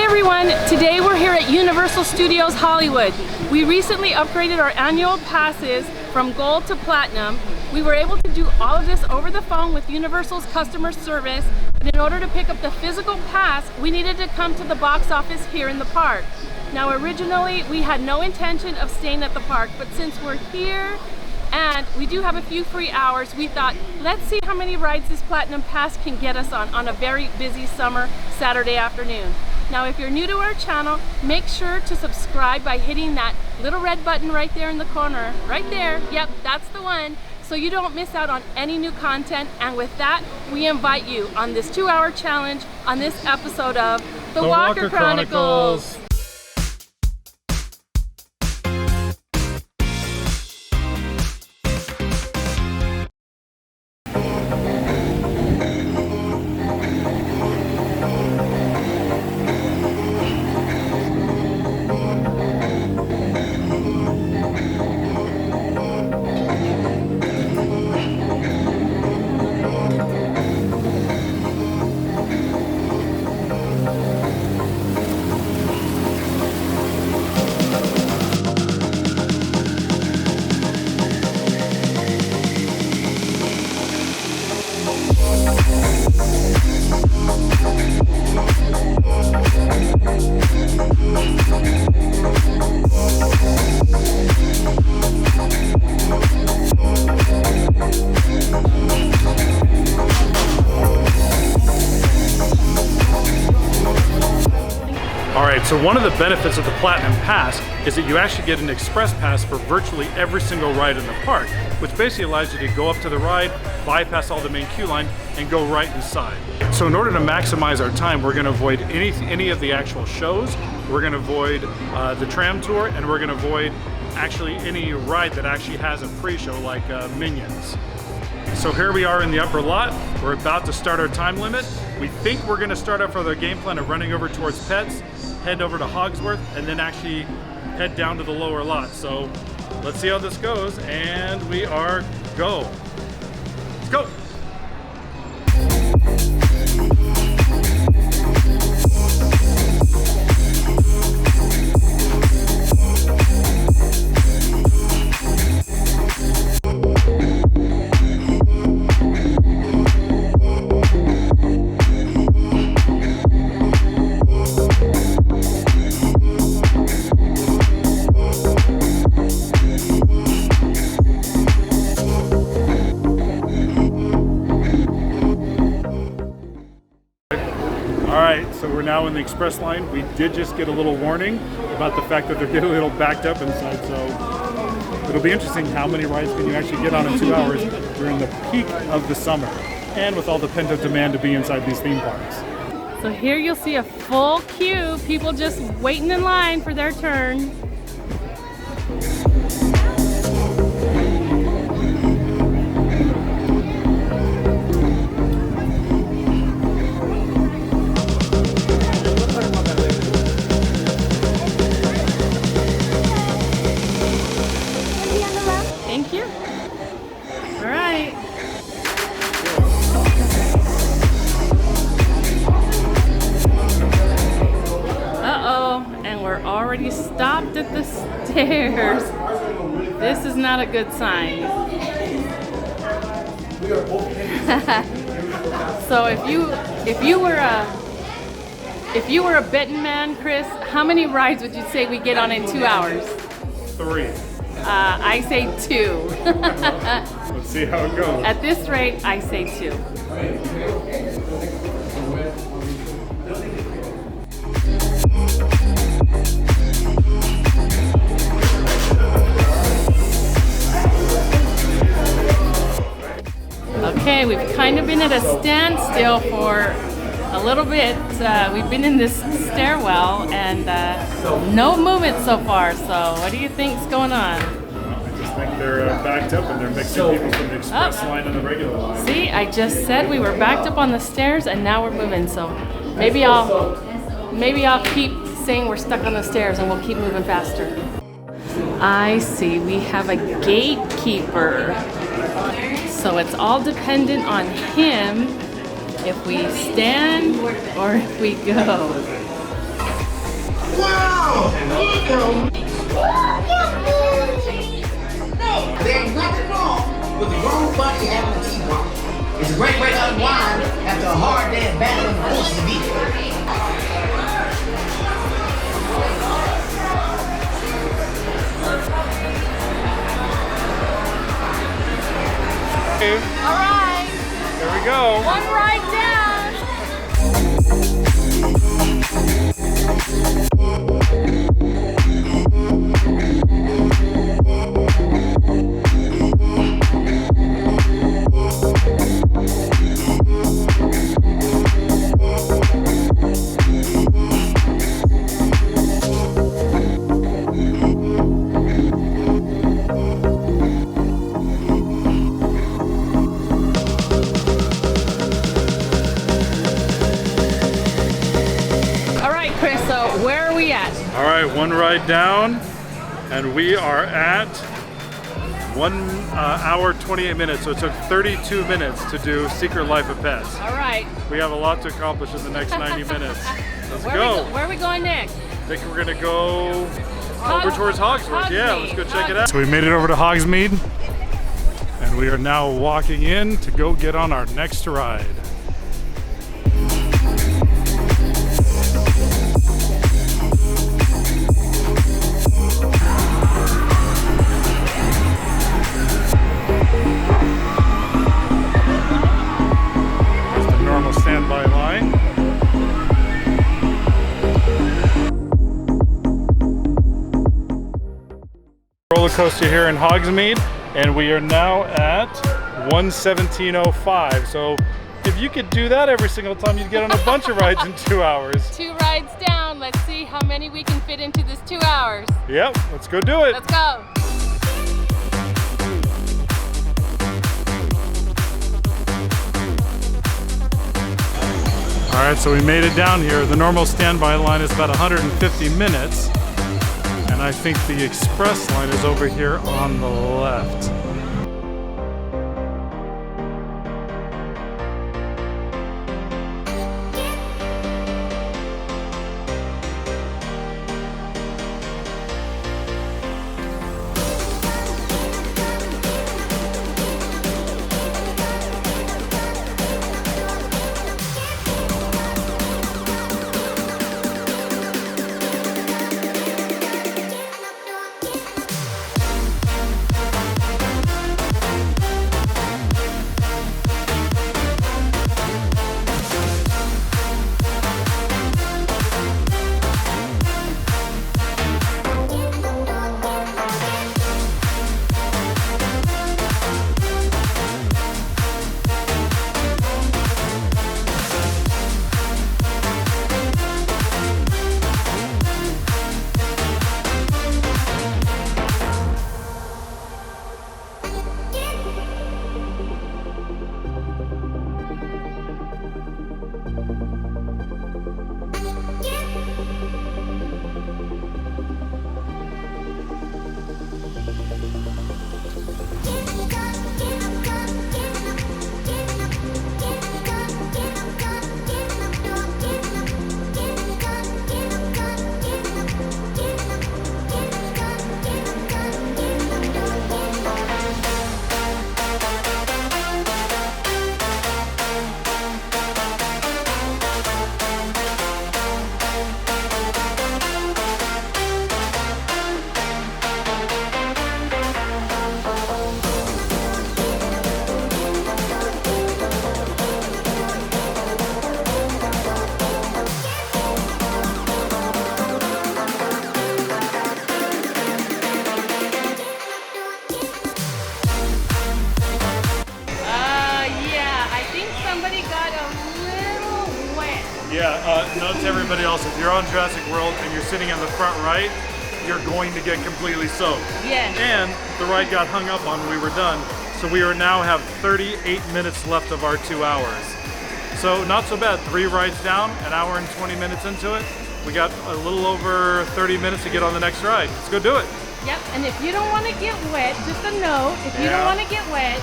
everyone, today we're here at Universal Studios Hollywood. We recently upgraded our annual passes from gold to platinum. We were able to do all of this over the phone with Universal's customer service, but in order to pick up the physical pass, we needed to come to the box office here in the park. Now originally we had no intention of staying at the park, but since we're here and we do have a few free hours, we thought, let's see how many rides this Platinum Pass can get us on a very busy summer Saturday afternoon. Now, if you're new to our channel, make sure to subscribe by hitting that little red button right there in the corner. Right there, yep, that's the one, so you don't miss out on any new content. And with that, we invite you on this 2-hour challenge on this episode of The Walker Chronicles. Alright, so one of the benefits of the Platinum Pass is that you actually get an express pass for virtually every single ride in the park, which basically allows you to go up to the ride, bypass all the main queue line, and go right inside. So in order to maximize our time, we're going to avoid any of the actual shows, we're going to avoid the tram tour, and we're going to avoid actually any ride that actually has a pre-show like Minions. So here we are in the upper lot. We're about to start our time limit. We think we're going to start off with our game plan of running over towards Pets, head over to Hogsworth, and then actually head down to the lower lot. So let's see how this goes, and we are go. Let's go. Alright, so we're now in the express line. We did just get a little warning about the fact that they're getting a little backed up inside, so it'll be interesting how many rides can you actually get on in 2 hours during the peak of the summer, and with all the pent-up demand to be inside these theme parks. So here you'll see a full queue, people just waiting in line for their turn. Thank you. All right. Uh-oh, and we're already stopped at the stairs. This is not a good sign. So if you were a betting man, Chris, how many rides would you say we get on in 2 hours? 3. I say 2. Let's see how it goes. At this rate, I say 2. Okay, we've kind of been at a standstill for a little bit. We've been in this stairwell and no movement so far, so what do you think's going on? I just think they're backed up and they're mixing people from the express line and the regular line. See, I just said we were backed up on the stairs and now we're moving, so maybe I'll keep saying we're stuck on the stairs and we'll keep moving faster. I see, we have a gatekeeper. So it's all dependent on him if we stand or if we go. Wow! Look how... No, there ain't nothing wrong with the grown bunny having a T-bone. It's a great way to unwind after a hard day of battling the forces of evil. All right. There we go. One ride down. All right, one ride down, and we are at 1 hour 28 minutes. So it took 32 minutes to do Secret Life of Pets. All right. We have a lot to accomplish in the next 90 minutes. Let's go. Where are we going next? I think we're gonna go over towards Hogsmeade. Yeah, let's go check it out. So we made it over to Hogsmeade, and we are now walking in to go get on our next ride. Standby line. Roller coaster here in Hogsmeade, and we are now at 1:17:05. So if you could do that every single time, you'd get on a bunch of rides in 2 hours. 2 rides down. Let's see how many we can fit into this 2 hours. Yep, let's go do it. Let's go. All right, so we made it down here. The normal standby line is about 150 minutes. And I think the express line is over here on the left. Note to everybody else, if you're on Jurassic World and you're sitting in the front right, you're going to get completely soaked. Yes. And the ride got hung up on when we were done, so we are now have 38 minutes left of our 2 hours. So not so bad, 3 rides down, an hour and 20 minutes into it. We got a little over 30 minutes to get on the next ride. Let's go do it. Yep, and if you don't want to get wet, just a note, if you don't want to get wet,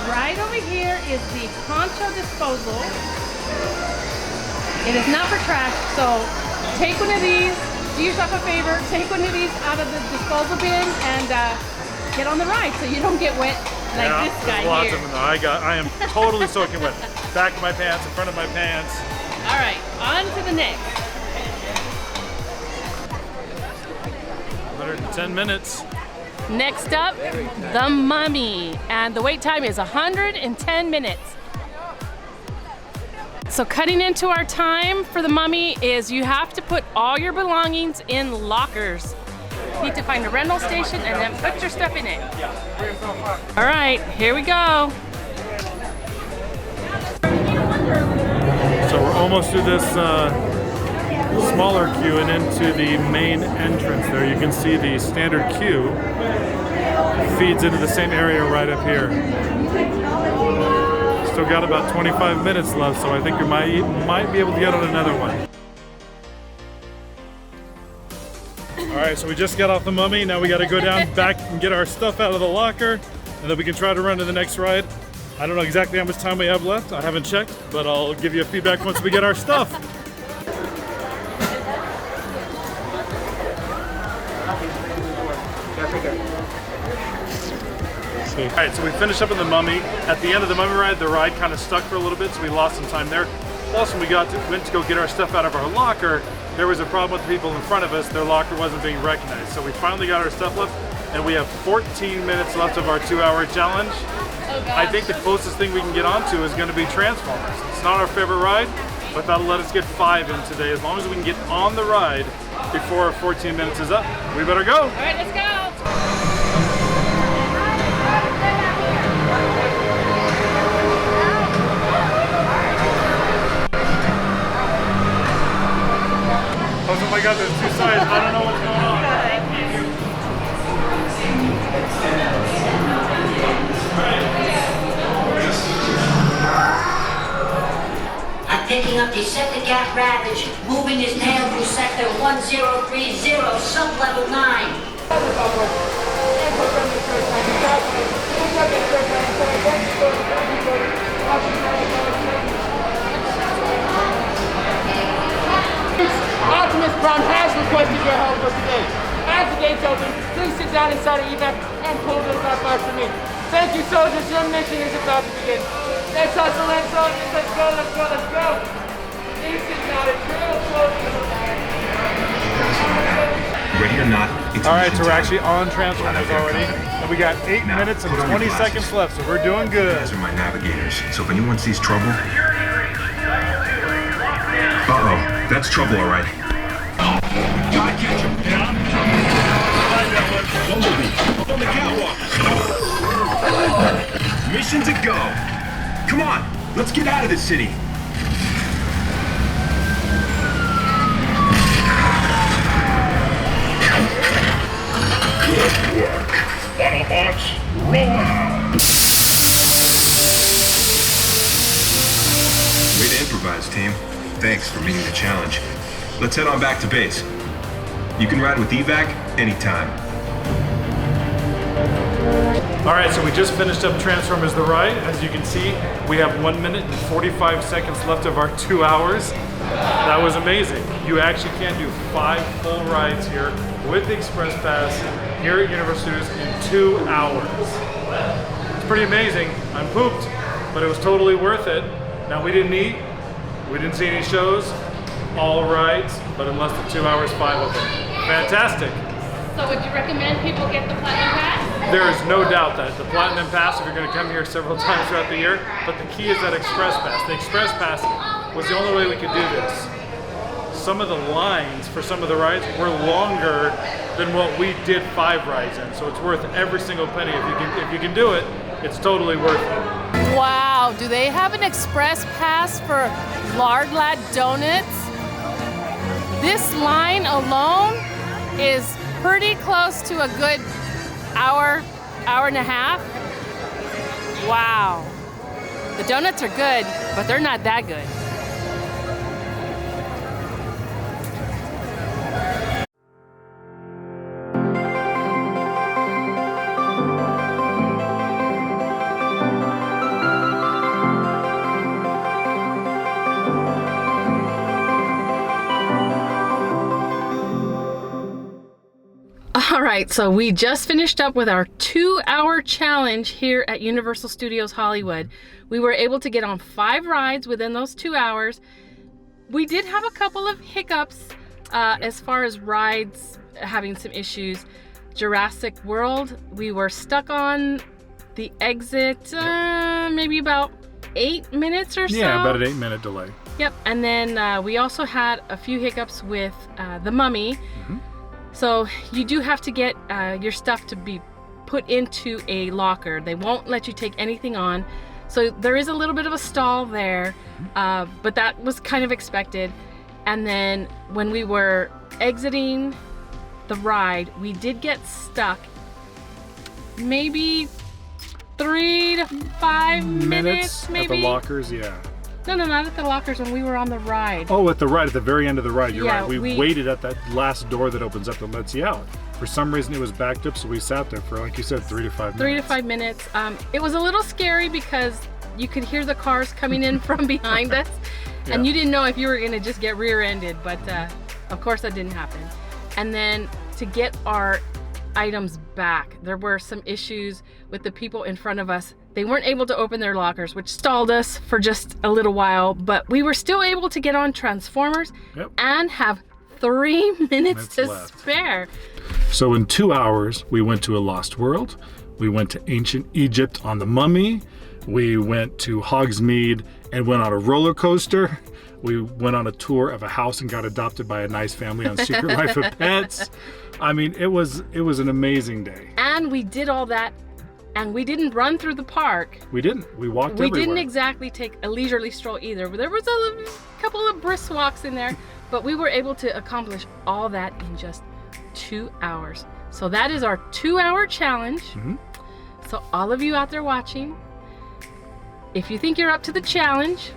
right over here is the poncho disposal. It is not for trash, so take one of these, do yourself a favor, take one of these out of the disposal bin and get on the ride so you don't get wet like this guy lots here. of them though. I am totally soaking wet. Back of my pants, in front of my pants. All right, on to the next. 110 minutes. Next up, the Mummy, and the wait time is 110 minutes. So cutting into our time for the Mummy is you have to put all your belongings in lockers. You need to find a rental station and then put your stuff in it. All right, here we go. So we're almost through this smaller queue and into the main entrance there. You can see the standard queue feeds into the same area right up here. Still got about 25 minutes left, so I think you might be able to get on another one. All right, so we just got off the Mummy. Now we got to go down back and get our stuff out of the locker, and then we can try to run to the next ride. I don't know exactly how much time we have left. I haven't checked, but I'll give you a feedback once we get our stuff. All right, so we finished up in the Mummy. At the end of the Mummy ride, the ride kind of stuck for a little bit, so we lost some time there. Plus, when we went to go get our stuff out of our locker, there was a problem with the people in front of us. Their locker wasn't being recognized. So we finally got our stuff left, and we have 14 minutes left of our 2-hour challenge. I think the closest thing we can get onto is going to be Transformers. It's not our favorite ride, but that'll let us get 5 in today. As long as we can get on the ride before our 14 minutes is up, we better go. All right, let's go. Oh my God, there's 2 sides. I don't know what's going on. I'm picking up Decepticon Ravage, moving his tail through sector 1030, sub-level 9. Optimus Prime has requested your help for today. As the gates open, please sit down inside of evac and pull this up after me. Thank you, soldiers. Your mission is about to begin. Let's hustle and soldiers. Let's go, let's go, let's go. This is not a drill, soldiers. Ready or not, it's All right, so we're time. actually on Transformers already. And we got 8 Now, minutes and put on your 20 glasses. seconds left, so we're doing You good. guys are my navigators, so if anyone sees trouble... Uh-oh, that's trouble, all right. Gotta catch him. Bumblebee, up on the catwalk. Mission to go. Come on, let's get out of this city. Good work. Autobots, roll out. Way to improvise, team. Thanks for meeting the challenge. Let's head on back to base. You can ride with evac anytime. All right, so we just finished up Transformers the Ride. As you can see, we have 1 minute and 45 seconds left of our 2 hours. That was amazing. You actually can do 5 full rides here with the Express Pass here at Universal Studios in 2 hours. It's pretty amazing. I'm pooped, but it was totally worth it. Now, we didn't eat, we didn't see any shows, all rides, but in less than 2 hours, 5 of them. Fantastic. So would you recommend people get the Platinum Pass? There is no doubt that the Platinum Pass, if you're going to come here several times throughout the year, but the key is that Express Pass. The Express Pass was the only way we could do this. Some of the lines for some of the rides were longer than what we did 5 rides in, so it's worth every single penny. If you can do it, it's totally worth it. Wow, do they have an Express Pass for Lard Lad Donuts? This line alone is pretty close to a good hour and a half. Wow. The donuts are good, but they're not that good. All right, so we just finished up with our 2-hour challenge here at Universal Studios Hollywood. We were able to get on 5 rides within those 2 hours. We did have a couple of hiccups as far as rides having some issues. Jurassic World, we were stuck on the exit maybe about 8 minutes or so. Yeah, about an 8-minute delay. Yep, and then we also had a few hiccups with the Mummy. So you do have to get your stuff to be put into a locker. They won't let you take anything on. So there is a little bit of a stall there, but that was kind of expected. And then when we were exiting the ride, we did get stuck maybe 3 to 5 minutes maybe. At the lockers, yeah. No, not at the lockers, when we were on the ride. Oh, at the ride, at the very end of the ride. You're Yeah, right. We waited at that last door that opens up that lets you out. For some reason, it was backed up, so we sat there for, like you said, 3 to 5 minutes. 3 to 5 minutes. It was a little scary because you could hear the cars coming in from behind us, and you didn't know if you were going to just get rear-ended, but of course that didn't happen. And then to get our items back, there were some issues with the people in front of us. They weren't able to open their lockers, which stalled us for just a little while, but we were still able to get on Transformers and have 3 minutes to spare. So in 2 hours, we went to a Lost World. We went to ancient Egypt on the Mummy. We went to Hogsmeade and went on a roller coaster. We went on a tour of a house and got adopted by a nice family on Secret Life of Pets. I mean, it was an amazing day. And we did all that, and we didn't run through the park. We didn't. We walked We everywhere. didn't exactly take a leisurely stroll either. There was a couple of brisk walks in there, but we were able to accomplish all that in just 2 hours. So that is our 2-hour challenge. So all of you out there watching, if you think you're up to the challenge,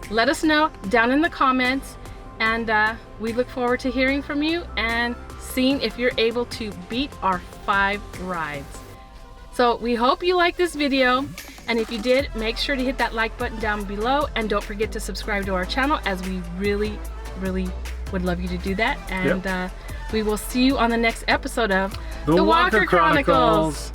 let us know down in the comments, and we look forward to hearing from you and seeing if you're able to beat our 5 rides. So we hope you liked this video, and if you did, make sure to hit that like button down below, and don't forget to subscribe to our channel, as we really would love you to do that. And we will see you on the next episode of The Walker Chronicles.